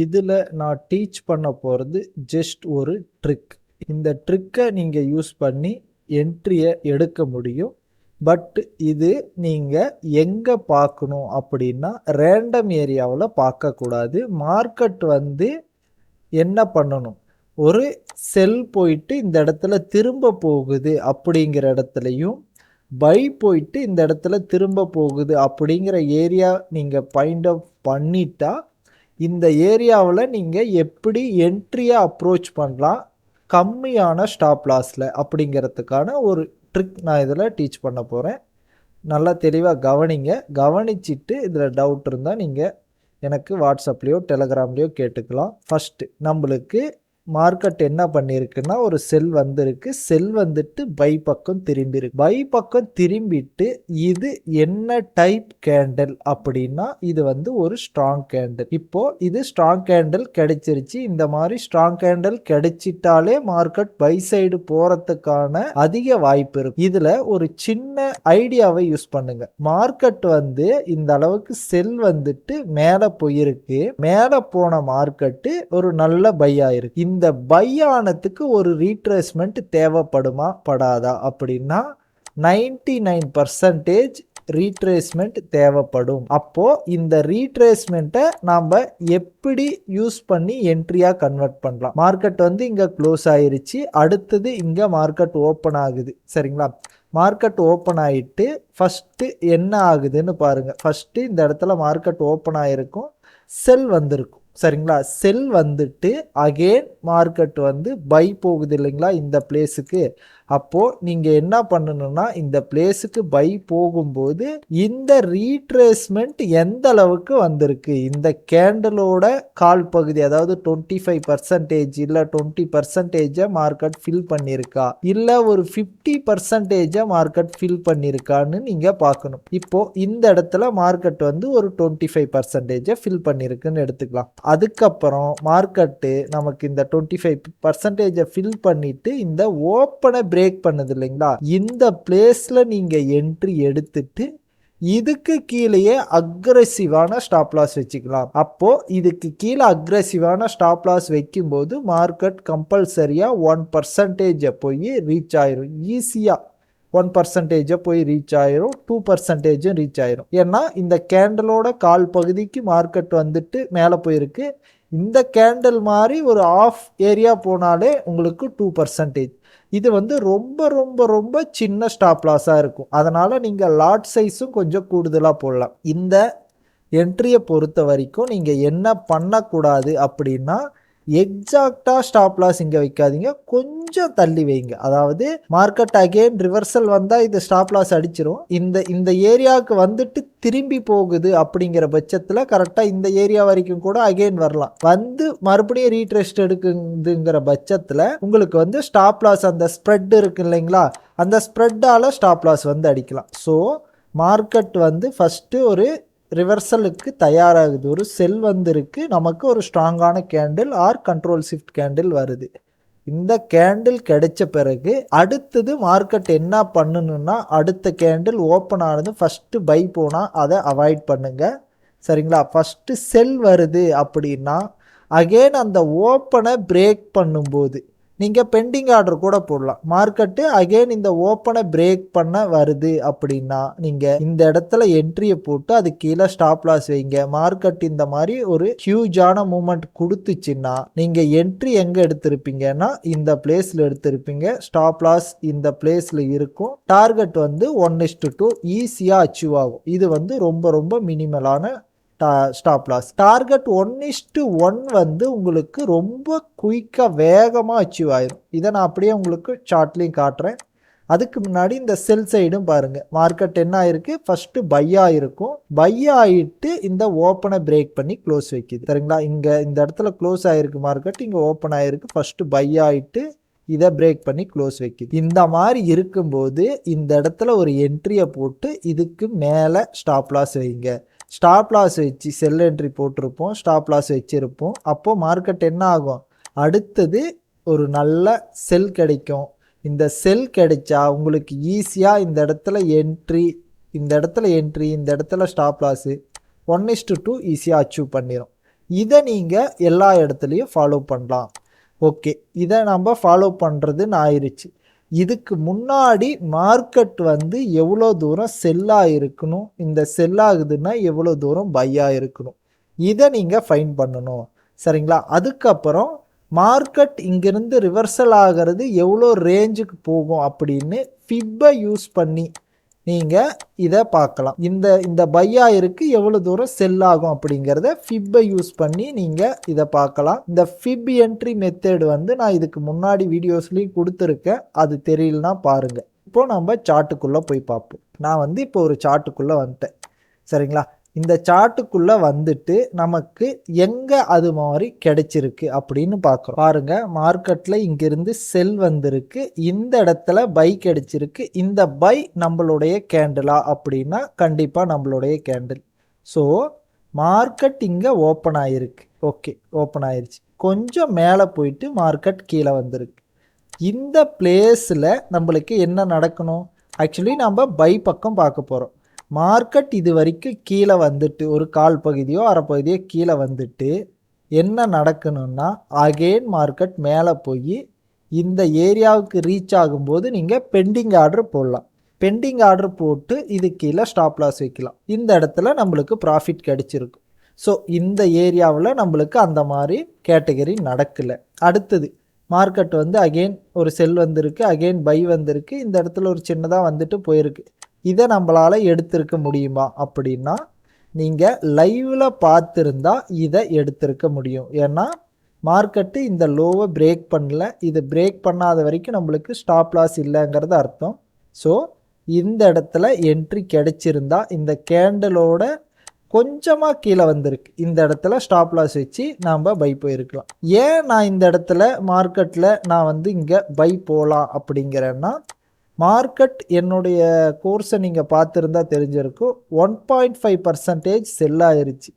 இதில் நான் டீச் பண்ண போகிறது ஜஸ்ட் ஒரு ட்ரிக். இந்த ட்ரிக்கை நீங்கள் யூஸ் பண்ணி என்ட்ரியை எடுக்க முடியும். பட் இது நீங்கள் எங்கே பார்க்கணும் அப்படின்னா ரேண்டம் ஏரியாவில் பார்க்கக்கூடாது. மார்க்கெட் வந்து என்ன பண்ணணும், ஒரு செல் போயிட்டு இந்த இடத்துல திரும்ப போகுது அப்படிங்கிற இடத்துலையும், பை போயிட்டு இந்த இடத்துல திரும்ப போகுது அப்படிங்கிற ஏரியா நீங்கள் ஃபைண்ட் அவுட் பண்ணிட்டா இந்த ஏரியாவில் நீங்கள் எப்படி என்ட்ரியை அப்ரோச் பண்ணலாம் கம்மியான ஸ்டாப் லாஸில் அப்படிங்கிறதுக்கான ஒரு ட்ரிக் நான் இதில் டீச் பண்ண போகிறேன். நல்லா தெளிவாக கவனிங்க. கவனிச்சிட்டு இதில் டவுட் இருந்தால் நீங்கள் எனக்கு வாட்ஸ்அப்லேயோ டெலகிராம்லேயோ கேட்டுக்கலாம். ஃபஸ்ட்டு நம்மளுக்கு மார்க்கெட் என்ன பண்ணியிருக்குன்னா ஒரு செல் வந்திருக்கு. செல் வந்துட்டு பை பக்கம் திரும்பியிருக்கு. பை பக்கம் திரும்பிட்டு இது என்ன டைப் கேண்டில் அப்படின்னா இது வந்து ஒரு ஸ்ட்ராங் கேண்டில். இப்போ இது ஸ்ட்ராங் கேண்டில் கிடைச்சிருச்சு. இந்த மாதிரி ஸ்ட்ராங் கேண்டில் கிடைச்சிட்டாலே மார்க்கெட் பை சைடு போறதுக்கான அதிக வாய்ப்பு இருக்கு. இதுல ஒரு சின்ன ஐடியாவை யூஸ் பண்ணுங்க. மார்க்கெட் வந்து இந்த அளவுக்கு செல் வந்துட்டு மேல போயிருக்கு. மேல போன மார்க்கெட் ஒரு நல்ல பை ஆயிருக்கு. இந்த பை ஆனதுக்கு ஒரு ரீட்ரேஸ்மெண்ட் தேவைப்படுமா படாதா அப்படின்னா 99% ரீட்ரேஸ்மெண்ட் தேவைப்படும். அப்போ இந்த ரீட்ரேஸ்மெண்ட்டை நாம எப்படி யூஸ் பண்ணி என்ட்ரியா கன்வெர்ட் பண்ணலாம். மார்க்கெட் வந்து இங்க க்ளோஸ் ஆயிருச்சு. அடுத்தது இங்க மார்க்கெட் ஓப்பன் ஆகுது. சரிங்களா? மார்க்கெட் ஓப்பன் ஆயிட்டு ஃபர்ஸ்ட் என்ன ஆகுதுன்னு பாருங்க. ஃபர்ஸ்ட் இந்த இடத்துல மார்க்கெட் ஓப்பன் ஆயிருக்கும், செல் வந்திருக்கும். சரிங்களா? செல் வந்துட்டு அகெயின் மார்க்கெட் வந்து பை போகுது இல்லைங்களா இந்த பிளேஸுக்கு. அப்போ நீங்க என்ன பண்ணணும்னா இந்த பிளேஸுக்கு பை போகும்போது இந்த ரீட்ரேஸ்மெண்ட் எந்த அளவுக்கு வந்திருக்கு, இந்த கேண்டலோட கால் பகுதி அதாவது 25% இல்ல 20% மார்க்கெட் ஃபில் பண்ணிருக்கா, இல்ல ஒரு 50% மார்க்கெட் ஃபில் பண்ணிருக்கான்னு நீங்க பார்க்கணும். இப்போ இந்த இடத்துல மார்க்கெட் வந்து ஒரு 25% ஃபில் பண்ணிருக்குன்னு எடுத்துக்கலாம். அதுக்கப்புறம் மார்க்கெட்டு நமக்கு இந்த 25% ஃபில் பண்ணிட்டு இந்த ஓப்பனை பிரேக் பண்ணுது இல்லைங்களா, இந்த பிளேஸ்ல நீங்க என்ட்ரி எடுத்துட்டு இதுக்கு கீழேயே அக்ரெசிவான ஸ்டாப் லாஸ் வச்சுக்கலாம். அப்போ இதுக்கு கீழே அக்ரெசிவான ஸ்டாப் லாஸ் வைக்கும்போது மார்க்கெட் கம்பல்சரியா 1% போய் ரீச் ஆயிரும். ஈஸியா 1% போய் ரீச் ஆயிரும், 2% ரீச் ஆயிரும். ஏன்னா இந்த கேண்டலோட கால் பகுதிக்கு மார்க்கெட் வந்துட்டு மேலே போயிருக்கு. இந்த கேண்டல் மாதிரி ஒரு ஆஃப் ஏரியா போனாலே உங்களுக்கு 2%. இது வந்து ரொம்ப ரொம்ப ரொம்ப சின்ன ஸ்டாப் லாஸாக இருக்கும். அதனால நீங்கள் லாட் சைஸும் கொஞ்சம் கூடுதலாக போடலாம். இந்த என்ட்ரியை பொறுத்த வரைக்கும் நீங்கள் என்ன பண்ணக்கூடாது அப்படின்னா எக்ஸாக்டா ஸ்டாப் லாஸ் இங்க வைக்காதீங்க, கொஞ்சம் தள்ளி வைங்க. அதாவது மார்க்கெட் அகைன் ரிவர்சல் வந்தா இது ஸ்டாப் லாஸ் அடிச்சிரும். இந்த ஏரியாவுக்கு வந்துட்டு திரும்பி போகுது அப்படிங்கிற பட்சத்துல கரெக்டா இந்த ஏரியா வரைக்கும் கூட அகைன் வரலாம். வந்து மறுபடியும் ரீட்ரெஸ்ட் எடுக்குதுங்கிற பட்சத்துல உங்களுக்கு வந்து ஸ்டாப் லாஸ் அந்த ஸ்ப்ரெட் இருக்கு இல்லைங்களா, அந்த ஸ்ப்ரெட்டால ஸ்டாப் லாஸ் வந்து அடிக்கலாம். ஸோ மார்க்கெட் வந்து ஃபர்ஸ்ட் ஒரு ரிவர்சலுக்கு தயாராகுது. ஒரு செல் வந்திருக்கு, நமக்கு ஒரு ஸ்ட்ராங்கான candle or control shift candle வருது. இந்த கேண்டில் கிடைச்ச பிறகு அடுத்தது மார்க்கெட் என்ன பண்ணணும்னா அடுத்த கேண்டில் ஓப்பன் ஆனது ஃபர்ஸ்ட் பை போனால் அதை அவாய்ட் பண்ணுங்க. சரிங்களா? ஃபர்ஸ்ட் செல் வருது அப்படின்னா அகெயின் அந்த ஓப்பனை பிரேக் பண்ணும்போது நீங்கள் பெண்டிங் ஆர்டர் கூட போடலாம். மார்க்கெட்டு அகெயின் இந்த ஓப்பனை பிரேக் பண்ண வருது அப்படின்னா நீங்கள் இந்த இடத்துல என்ட்ரியை போட்டு அது கீழே ஸ்டாப் லாஸ் வைங்க. மார்க்கெட் இந்த மாதிரி ஒரு ஹியூஜான மூமெண்ட் கொடுத்துச்சுன்னா நீங்கள் என்ட்ரி எங்கே எடுத்திருப்பீங்கன்னா இந்த பிளேஸில் எடுத்திருப்பீங்க. ஸ்டாப் லாஸ் இந்த பிளேஸில் இருக்கும். டார்கெட் வந்து 1:2 ஈஸியாக அச்சீவ் ஆகும். இது வந்து ரொம்ப ரொம்ப மினிமலான ஸ்டாப் லாஸ். டார்கெட் 1:1 வந்து உங்களுக்கு ரொம்ப குயிக்காக வேகமாக அச்சீவ் ஆயிரும். இதை நான் அப்படியே உங்களுக்கு சார்ட்லையும் காட்டுறேன். அதுக்கு முன்னாடி இந்த செல் சைடும் பாருங்க. மார்க்கெட் என்ன ஆயிருக்கு, ஃபர்ஸ்ட் பை ஆயிருக்கும். பை ஆயிட்டு இந்த ஓப்பனை பிரேக் பண்ணி க்ளோஸ் வைக்குது. சரிங்களா? இங்க இந்த இடத்துல க்ளோஸ் ஆயிருக்கு மார்க்கெட், இங்க ஓப்பன் ஆயிருக்கு. ஃபர்ஸ்ட் பை ஆயிட்டு இதை பிரேக் பண்ணி க்ளோஸ் வைக்குது. இந்த மாதிரி இருக்கும்போது இந்த இடத்துல ஒரு என்ட்ரியை போட்டு இதுக்கு மேலே ஸ்டாப் லாஸ் வைங்க. ஸ்டாப் லாஸ் வச்சு செல் என்ட்ரி போட்டிருப்போம், ஸ்டாப் லாஸ் வச்சிருப்போம். அப்போ மார்க்கெட் என்ன ஆகும், அடுத்தது ஒரு நல்ல செல் கிடைக்கும். இந்த செல் கிடைச்சா உங்களுக்கு ஈஸியாக இந்த இடத்துல என்ட்ரி, இந்த இடத்துல ஸ்டாப் லாஸு 1:2 ஈஸியாக அச்சீவ் பண்ணிடும். இதை நீங்கள் எல்லா இடத்துலையும் ஃபாலோ பண்ணலாம். ஓகே, இதை நம்ம ஃபாலோ பண்ணுறதுன்னு ஆயிடுச்சு. இதுக்கு முன்னாடி மார்க்கெட் வந்து எவ்வளோ தூரம் செல்லாக இருக்கணும், இந்த செல்லாகுதுன்னா எவ்வளோ தூரம் பையாக இருக்கணும், இதை நீங்கள் ஃபைன் பண்ணணும். சரிங்களா? அதுக்கப்புறம் மார்க்கெட் இங்கிருந்து ரிவர்சல் ஆகிறது எவ்வளோ ரேஞ்சுக்கு போகும் அப்படின்னு ஃபிப்பை யூஸ் பண்ணி நீங்கள் இதை பார்க்கலாம். இந்த பையாயிருக்கு எவ்வளோ தூரம் செல் ஆகும் அப்படிங்கிறத ஃபிப்பை யூஸ் பண்ணி நீங்கள் இதை பார்க்கலாம். இந்த ஃபிப் என்ட்ரி மெத்தேடு வந்து நான் இதுக்கு முன்னாடி வீடியோஸ்லேயும் கொடுத்துருக்கேன், அது தெரியலனா பாருங்கள். இப்போ நம்ம சார்ட்டுக்குள்ளே போய் பார்ப்போம். நான் வந்து இப்போ ஒரு சார்ட்டுக்குள்ளே வந்துட்டேன். சரிங்களா? இந்த சார்ட்டுக்குள்ளே வந்துட்டு நமக்கு எங்கே அது மாதிரி கிடைச்சிருக்கு அப்படின்னு பார்க்குறோம். பாருங்க, மார்க்கெட்டில் இங்கிருந்து செல் வந்திருக்கு, இந்த இடத்துல பை கிடைச்சிருக்கு. இந்த பை நம்மளுடைய கேண்டிலா அப்படின்னா கண்டிப்பாக நம்மளுடைய கேண்டில். ஸோ மார்க்கெட் இங்கே ஓப்பன் ஆகிருக்கு. ஓகே, ஓப்பன் ஆயிடுச்சு. கொஞ்சம் மேலே போயிட்டு மார்க்கெட் கீழே வந்திருக்கு. இந்த பிளேஸில் நம்மளுக்கு என்ன நடக்கணும்? ஆக்சுவலி நம்ம பை பக்கம் பார்க்க போகிறோம். மார்க்கெட் இது வரைக்கும் கீழே வந்துட்டு ஒரு கால் பகுதியோ அரை பகுதியோ கீழே வந்துட்டு என்ன நடக்கணும்னா அகெயின் மார்க்கெட் மேலே போய் இந்த ஏரியாவுக்கு ரீச் ஆகும்போது நீங்கள் பெண்டிங் ஆர்டர் போடலாம். பெண்டிங் ஆர்டர் போட்டு இது கீழே ஸ்டாப் லாஸ் வைக்கலாம். இந்த இடத்துல நம்மளுக்கு ப்ராஃபிட் கிடைச்சிருக்கும். ஸோ இந்த ஏரியாவில் நம்மளுக்கு அந்த மாதிரி கேட்டகரி நடக்கலை. அடுத்தது மார்க்கெட் வந்து அகெயின் ஒரு செல் வந்திருக்கு, அகெயின் பை வந்திருக்கு, இந்த இடத்துல ஒரு சின்னதாக வந்துட்டு போயிருக்கு. இதை நம்மளால் எடுத்திருக்க முடியுமா அப்படின்னா நீங்கள் லைவில் பார்த்துருந்தா இதை எடுத்திருக்க முடியும். ஏன்னா மார்க்கெட்டு இந்த லோவை பிரேக் பண்ணல, இது பிரேக் பண்ணாத வரைக்கும் நம்மளுக்கு ஸ்டாப் லாஸ் இல்லைங்கிறது அர்த்தம். ஸோ இந்த இடத்துல என்ட்ரி கிடைச்சிருந்தா இந்த கேண்டலோட கொஞ்சமாக கீழே வந்திருக்கு, இந்த இடத்துல ஸ்டாப் லாஸ் வச்சு நாம் பை போயிருக்கலாம். ஏன் நான் இந்த இடத்துல மார்க்கெட்டில் நான் வந்து இங்கே பை போகலாம் அப்படிங்கிறேன்னா, மார்க்கெட் என்னுடைய கோர்ஸை நீங்கள் பார்த்துருந்தா தெரிஞ்சிருக்கும், 1.5% செல் ஆயிருச்சு.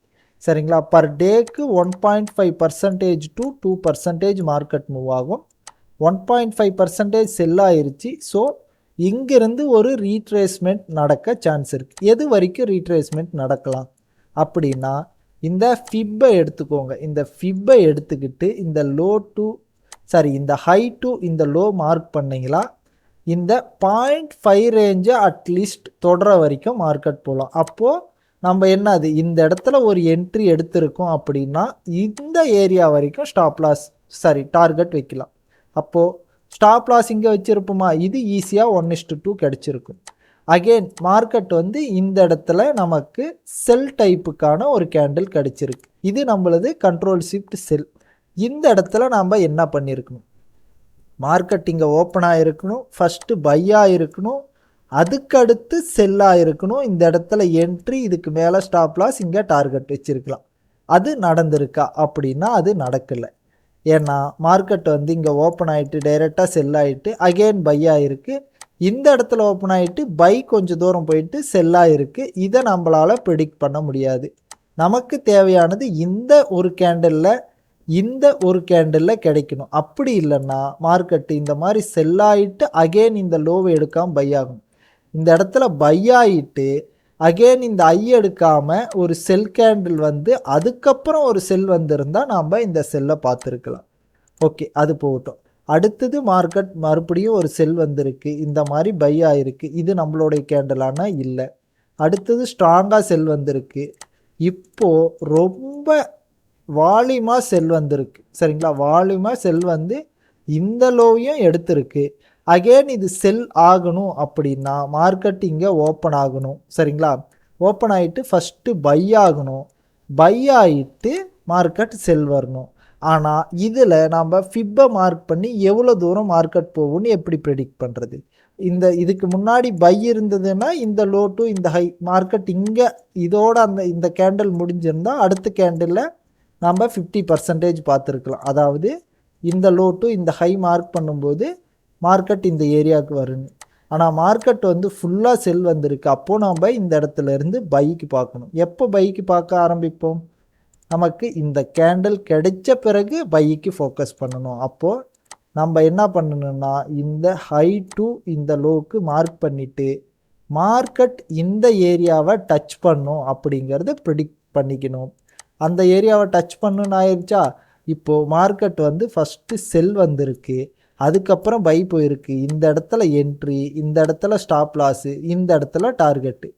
சரிங்களா? பர் டேக்கு 1.5% டு 2% மார்க்கெட் மூவ் ஆகும். 1.5% செல் ஆயிருச்சு. ஸோ இங்கிருந்து ஒரு ரீட்ரேஸ்மெண்ட் நடக்க சான்ஸ் இருக்குது. எது வரைக்கும் ரீட்ரேஸ்மெண்ட் நடக்கலாம் அப்படின்னா இந்த ஃபிப்பை எடுத்துக்கோங்க. இந்த ஃபிப்பை எடுத்துக்கிட்டு இந்த இந்த ஹை டு இந்த லோ மார்க் பண்ணிங்களா இந்த 0.5 ரேஞ்சை அட்லீஸ்ட் தொடர வரைக்கும் மார்க்கெட் போகலாம். அப்போது நம்ம என்னது இந்த இடத்துல ஒரு என்ட்ரி எடுத்திருக்கோம் அப்படின்னா இந்த ஏரியா வரைக்கும் டார்கெட் வைக்கலாம். அப்போது ஸ்டாப் லாஸ் இங்கே வச்சுருப்போமா, இது ஈஸியாக 1:2 கிடச்சிருக்கும். அகெயின் மார்க்கெட் வந்து இந்த இடத்துல நமக்கு செல் டைப்புக்கான ஒரு கேண்டில் கிடச்சிருக்கு. இது நம்மளது கண்ட்ரோல் ஷிஃப்ட் செல். இந்த இடத்துல நாம் என்ன பண்ணியிருக்கணும், மார்க்கெட் இங்கே ஓப்பனாக இருக்கணும், ஃபஸ்ட்டு பையாக இருக்கணும், அதுக்கடுத்து செல்லாக இருக்கணும். இந்த இடத்துல என்ட்ரி, இதுக்கு மேலே ஸ்டாப் லாஸ், இங்கே டார்கெட் வச்சுருக்கலாம். அது நடந்திருக்கா அப்படின்னா அது நடக்கலை. ஏன்னா மார்க்கெட் வந்து இங்கே ஓப்பன் ஆகிட்டு டைரெக்டாக செல் ஆகிட்டு அகெயின் பையாக இருக்குது, இந்த இடத்துல ஓப்பன் ஆகிட்டு பை கொஞ்சம் தூரம் போயிட்டு செல்லாக இருக்குது. இதை நம்மளால் ப்ரெடிக்ட் பண்ண முடியாது. நமக்கு தேவையானது இந்த ஒரு கேண்டலில் கிடைக்கணும். அப்படி இல்லைன்னா மார்க்கெட்டு இந்த மாதிரி செல்லாயிட்டு அகெயின் இந்த லோவை எடுக்காமல் பை ஆகும். இந்த இடத்துல பை ஆகிட்டு அகெயின் இந்த ஐ எடுக்காமல் ஒரு செல் கேண்டில் வந்து அதுக்கப்புறம் ஒரு செல் வந்திருந்தால் நாம் இந்த செல்லை பார்த்துருக்கலாம். ஓகே, அது போகட்டும். அடுத்தது மார்க்கெட் மறுபடியும் ஒரு செல் வந்திருக்கு, இந்த மாதிரி பை ஆகிருக்கு, இது நம்மளுடைய கேண்டலானா இல்லை. அடுத்தது ஸ்ட்ராங்காக செல் வந்திருக்கு, இப்போது ரொம்ப வால்யூமாக செல் வந்திருக்கு. சரிங்களா? வால்யூமாக செல் வந்து இந்த லோவையும் எடுத்திருக்கு. அகெயின் இது செல் ஆகணும் அப்படின்னா மார்க்கெட் இங்கே ஓப்பன் ஆகணும். சரிங்களா? ஓப்பன் ஆகிட்டு ஃபஸ்ட்டு பை ஆகணும், பை ஆகிட்டு மார்க்கெட் செல் வரணும். ஆனால் இதில் நம்ம ஃபிப்பை மார்க் பண்ணி எவ்வளோ தூரம் மார்க்கெட் போகும்னு எப்படி ப்ரெடிக்ட் பண்ணுறது? இதுக்கு முன்னாடி பை இருந்ததுன்னா இந்த லோ டு இந்த ஹை, மார்க்கெட் இங்கே இதோட இந்த கேண்டில் முடிஞ்சிருந்தால் அடுத்த கேண்டிலில் நம்ம 50% பார்த்துருக்கலாம். அதாவது இந்த லோ டு இந்த ஹை மார்க் பண்ணும்போது மார்க்கெட் இந்த ஏரியாவுக்கு வருன்னு. ஆனால் மார்க்கெட் வந்து ஃபுல்லாக செல் வந்திருக்கு. அப்போது நம்ம இந்த இடத்துல இருந்து பைக்கு பார்க்கணும். எப்போ பைக்கு பார்க்க ஆரம்பிப்போம்? நமக்கு இந்த கேண்டில் கிடைச்ச பிறகு பைக்கு ஃபோக்கஸ் பண்ணணும். அப்போது நம்ம என்ன பண்ணணும்னா இந்த ஹை டு இந்த லோவுக்கு மார்க் பண்ணிவிட்டு மார்க்கெட் இந்த ஏரியாவை டச் பண்ணும் அப்படிங்கிறத ப்ரிடிக்ட் பண்ணிக்கணும். அந்த ஏரியாவை டச் பண்ணுன்னு ஆயிடுச்சா. இப்போது மார்க்கெட் வந்து ஃபஸ்ட்டு செல் வந்திருக்கு, அதுக்கப்புறம் பை போயிருக்கு. இந்த இடத்துல என்ட்ரி, இந்த இடத்துல ஸ்டாப் லாஸு, இந்த இடத்துல டார்கெட்டு.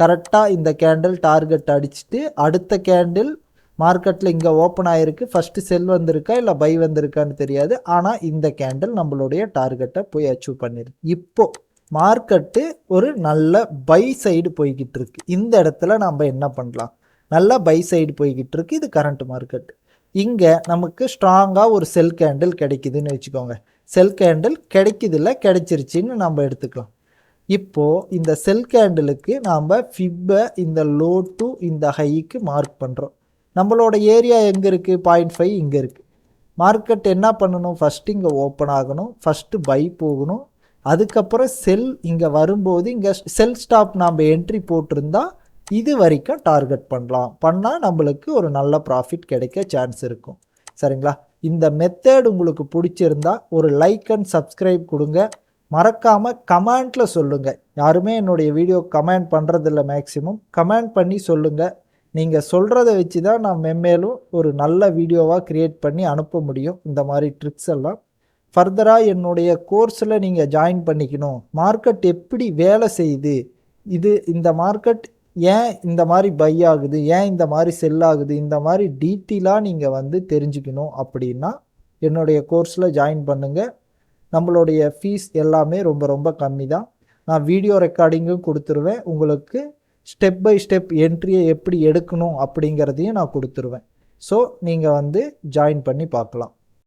கரெக்டாக இந்த கேண்டில் டார்கெட் அடிச்சுட்டு அடுத்த கேண்டில் மார்க்கெட்டில் இங்கே ஓப்பன் ஆகிருக்கு. ஃபஸ்ட்டு செல் வந்திருக்கா இல்லை பை வந்திருக்கான்னு தெரியாது. ஆனால் இந்த கேண்டில் நம்மளுடைய டார்கெட்டை போய் அச்சீவ் பண்ணிருக்கு. இப்போது மார்க்கெட்டு ஒரு நல்ல பை சைடு போய்கிட்டு இருக்கு. இந்த இடத்துல நம்ம என்ன பண்ணலாம்? நல்லா பை சைடு போய்கிட்டு இருக்கு. இது கரண்ட் மார்க்கெட். இங்கே நமக்கு ஸ்ட்ராங்காக ஒரு செல் கேண்டில் கிடைக்குதுன்னு வச்சுக்கோங்க. செல் கேண்டில் கிடைக்குதில்ல, கிடைச்சிருச்சின்னு நம்ம எடுத்துக்கலாம். இப்போது இந்த செல் கேண்டிலுக்கு நாம் ஃபிப்பை இந்த லோ டு இந்த ஹைக்கு மார்க் பண்ணுறோம். நம்மளோட ஏரியா எங்கே இருக்குது? 0.5 இங்கே இருக்குது. மார்க்கெட் என்ன பண்ணணும்? ஃபஸ்ட்டு இங்கே ஓப்பன் ஆகணும், ஃபஸ்ட்டு பை போகணும், அதுக்கப்புறம் செல் இங்கே வரும்போது இங்கே செல் ஸ்டாப் நாம் என்ட்ரி போட்டிருந்தா இது வரைக்கும் டார்கெட் பண்ணால் நம்மளுக்கு ஒரு நல்ல ப்ராஃபிட் கிடைக்க சான்ஸ் இருக்கும். சரிங்களா? இந்த மெத்தட் உங்களுக்கு பிடிச்சிருந்தா ஒரு லைக் அண்ட் சப்ஸ்கிரைப் கொடுங்க. மறக்காமல் கமெண்ட்டில் சொல்லுங்கள். யாருமே என்னுடைய வீடியோ கமெண்ட் பண்ணுறதில்ல. மேக்ஸிமம் கமெண்ட் பண்ணி சொல்லுங்கள். நீங்கள் சொல்கிறத வச்சு தான் நான் மென்மேலும் ஒரு நல்ல வீடியோவாக க்ரியேட் பண்ணி அனுப்ப முடியும். இந்த மாதிரி ட்ரிக்ஸ் எல்லாம் ஃபர்தராக என்னுடைய கோர்ஸில் நீங்கள் ஜாயின் பண்ணிக்கணும். மார்க்கெட் எப்படி வேலை செய்யுது, இந்த மார்க்கெட் ஏன் இந்த மாதிரி பை ஆகுது, ஏன் இந்த மாதிரி செல் ஆகுது, இந்த மாதிரி டீட்டெயிலாக நீங்கள் வந்து தெரிஞ்சுக்கணும் அப்படின்னா என்னுடைய கோர்ஸில் ஜாயின் பண்ணுங்கள். நம்மளுடைய ஃபீஸ் எல்லாமே ரொம்ப ரொம்ப கம்மி தான். நான் வீடியோ ரெக்கார்டிங்கும் கொடுத்துருவேன். உங்களுக்கு ஸ்டெப் பை ஸ்டெப் என்ட்ரியை எப்படி எடுக்கணும் அப்படிங்கிறதையும் நான் கொடுத்துருவேன். ஸோ நீங்கள் வந்து ஜாயின் பண்ணி பார்க்கலாம்.